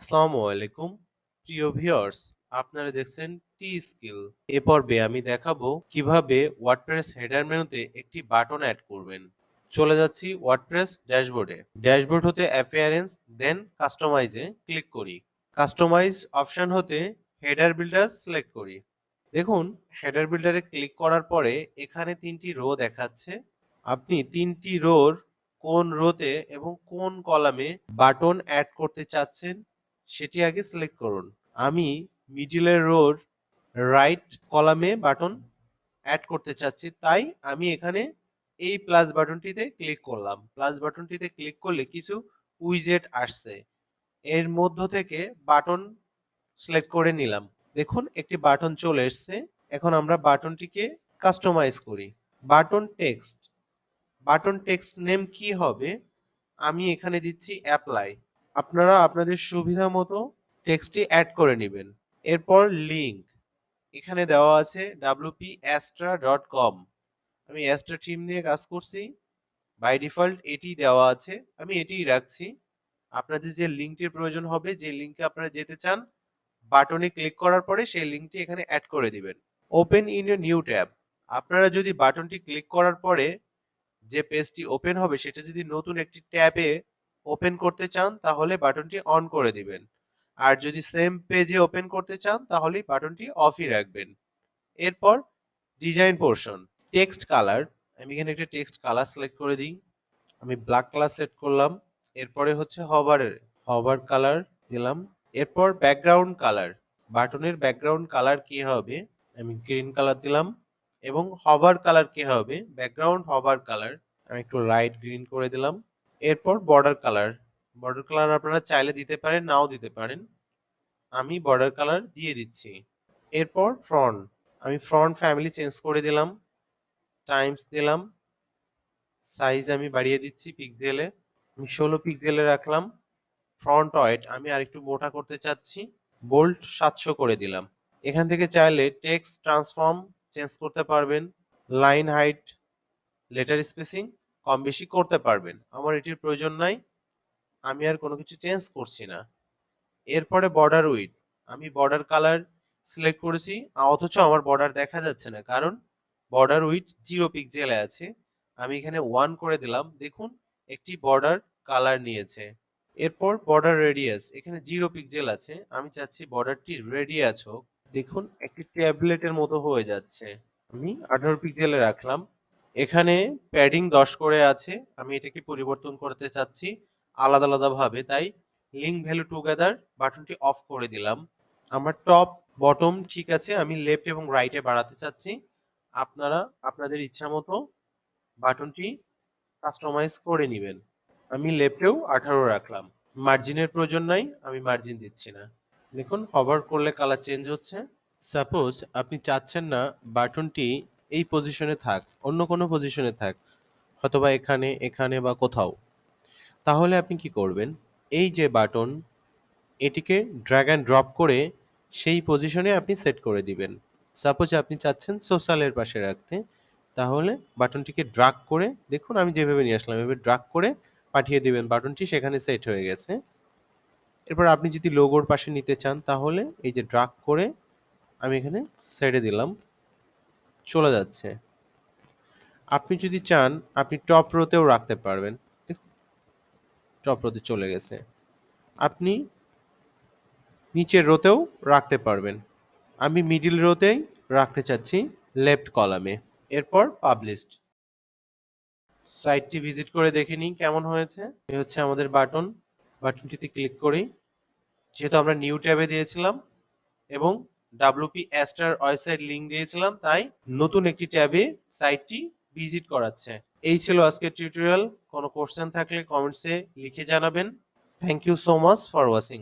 আসসালামু আলাইকুম প্রিয় ভিউয়ার্স, আপনারা দেখছেন টি স্কিল। এ পর্বে আমি দেখাবো কিভাবে ওয়ার্ডপ্রেস হেডার মেনুতে একটি বাটন অ্যাড করবেন। চলে যাচ্ছি ওয়ার্ডপ্রেস ড্যাশবোর্ডে। ড্যাশবোর্ড হতে অ্যাপিয়ারেন্স, দেন কাস্টমাইজে ক্লিক করি। কাস্টমাইজ অপশন হতে হেডার বিল্ডার সিলেক্ট করি। দেখুন, হেডার বিল্ডারে ক্লিক করার পরে এখানে তিনটি রো দেখাচ্ছে। আপনি তিনটি রোর কোন রোতে এবং কোন কলামে বাটন অ্যাড করতে চাচ্ছেন সেটি আগে সিলেক্ট করুন। আমি মিডিলের রোর রাইট কলামে বাটন অ্যাড করতে চাচ্ছি, তাই আমি এখানে এই প্লাস বাটনটিতে ক্লিক করলাম। প্লাস বাটনটিতে ক্লিক করলে কিছু উইজেট আসছে, এর মধ্য থেকে বাটন সিলেক্ট করে নিলাম। দেখুন, একটি বাটন চলে এসছে। এখন আমরা বাটনটিকে কাস্টমাইজ করি। Button text, button text name কি হবে? আমি এখানে দিচ্ছি অ্যাপ্লাই। আপনারা আপনাদের সুবিধা মতো টেক্সটটি অ্যাড করে নেবেন। এরপর লিংক, এখানে দেওয়া আছে wpastra.com। আমি অ্যাস্ট্রা টিম নিয়ে কাজ করছি, বাই ডিফল্ট এটি দেওয়া আছে, আমি এটিই রাখছি। আপনাদের যে লিঙ্কটির প্রয়োজন হবে, যে লিঙ্কে আপনারা যেতে চান, বাটনে ক্লিক করার পরে সেই লিঙ্কটি এখানে অ্যাড করে দিবেন। Open in a new tab, আপনারা যদি বাটনটি ক্লিক করার পরে যে পেজটি ওপেন হবে সেটা যদি নতুন একটি ট্যাবে ওপেন করতে চান তাহলে বাটনটি অন করে দিবেন। আর যদি সেম পেজে ওপেন করতে চান তাহলে বাটনটি অফই রাখবেন। এরপর ডিজাইন পোর্শন, টেক্সট কালার, আমি এখানে একটা টেক্সট কালার সিলেক্ট করে দিই। আমি ব্ল্যাক কালার সেট করলাম। এরপরে হচ্ছে হভার কালার দিলাম। এরপর ব্যাকগ্রাউন্ড কালার, বাটনের ব্যাকগ্রাউন্ড কালার কি হবে? আমি গ্রিন কালার দিলাম। এবং হভার কালার কি হবে? ব্যাকগ্রাউন্ড হভার কালার, আমি একটু লাইট গ্রিন করে দিলাম। এরপর বর্ডার কালার, বর্ডার কালার আপনারা চাইলে দিতে পারেন, নাও দিতে পারেন। আমি বর্ডার কালার দিয়ে দিচ্ছি। এরপর ফ্রন্ট, আমি ফ্রন্ট ফ্যামিলি চেঞ্জ করে দিলাম, টাইমস দিলাম। সাইজ আমি বাড়িয়ে দিচ্ছি পিক্সেলে, আমি 16 পিক্সেলে রাখলাম। ফ্রন্ট ওয়েট আমি আরেকটু মোটা করতে চাচ্ছি, বোল্ড 700 করে দিলাম। এখান থেকে চাইলে টেক্সট ট্রান্সফর্ম চেঞ্জ করতে পারবেন, লাইন হাইট, লেটার স্পেসিং কম বেশি করতে পারবেন। আমার এটির প্রয়োজন নাই, আমি আর কোনো কিছু চেঞ্জ করছি না। এরপরে বর্ডার উইড, আমি বর্ডার কালার সিলেক্ট করেছি, অথচ আমার বর্ডার দেখা যাচ্ছে না, কারণ বর্ডার উইড 0 পিক্সেলে আছে। আমি এখানে 1 করে দিলাম। দেখুন, একটি বর্ডার কালার নিয়েছে। এরপর বর্ডার রেডিয়াস, এখানে 0 পিক্সেল আছে, আমি চাচ্ছি বর্ডারটি রেডিয়াস হোক। দেখুন, একটি ট্যাবলেটের মতো হয়ে যাচ্ছে। আমি 18 পিক্সেলে রাখলাম। এখানে প্যাডিং 10 করে আছে, আমি এটাকে পরিবর্তন করতে চাচ্ছি আলাদা আলাদা ভাবে, তাই লিঙ্ক ভ্যালু টুগেদার বাটনটি অফ করে দিলাম। আমার টপ বটম ঠিক আছে, আমি লেফট এবং রাইটে বাড়াতে চাচ্ছি। আপনারা আপনাদের ইচ্ছা মতো বাটনটি কাস্টমাইজ করে নেবেন। আমি লেফটেও 18 রাখলাম। মার্জিনের প্রয়োজন নাই, আমি মার্জিন দিচ্ছি না। দেখুন, হভার করলে কালার চেঞ্জ হচ্ছে। সাপোজ আপনি চাচ্ছেন না বাটনটি এই পজিশনে থাক, অন্য কোনো পজিশনে থাক, হয়তোবা এখানে এখানে বা কোথাও, তাহলে আপনি কি করবেন? এই যে বাটন, এটিকে ড্র্যাগ অ্যান্ড ড্রপ করে সেই পজিশনে আপনি সেট করে দিবেন। সাপোজ আপনি চাচ্ছেন সোশ্যালের পাশে রাখতে, তাহলে বাটনটিকে ড্রাগ করে, দেখুন আমি যেভাবে নিয়ে আসলাম এভাবে ড্রাগ করে পাঠিয়ে দিবেন, বাটনটি সেখানে সেট হয়ে গেছে। এরপর আপনি যদি লোগোর পাশে নিতে চান তাহলে এই যে ড্রাগ করে আমি এখানে ছেড়ে দিলাম, চলে যাচ্ছে। আপনি যদি চান আপনি টপ রোতেও রাখতে পারবেন, দেখুন টপ রোতে চলে গেছে। আপনি নিচের রোতেও রাখতে পারবেন। আমি মিডিল রোতেই রাখতে চাচ্ছি, লেফট কলামে। এরপর পাবলিশড, সাইটটি ভিজিট করে দেখে নিই কেমন হয়েছে। এই হচ্ছে আমাদের বাটন, বাটনটিতে ক্লিক করি। যেহেতু আমরা নিউ ট্যাবে দিয়েছিলাম এবং ডাব্লিউপি অ্যাস্টার ওয়েবসাইট লিংক দিয়েছিলাম, তাই নতুন একটি ট্যাবে সাইটটি ভিজিট করাচ্ছে। এই ছিল আজকের টিউটোরিয়াল। কোনো কোশ্চেন থাকলে কমেন্টসে লিখে জানাবেন। Thank you so much for watching.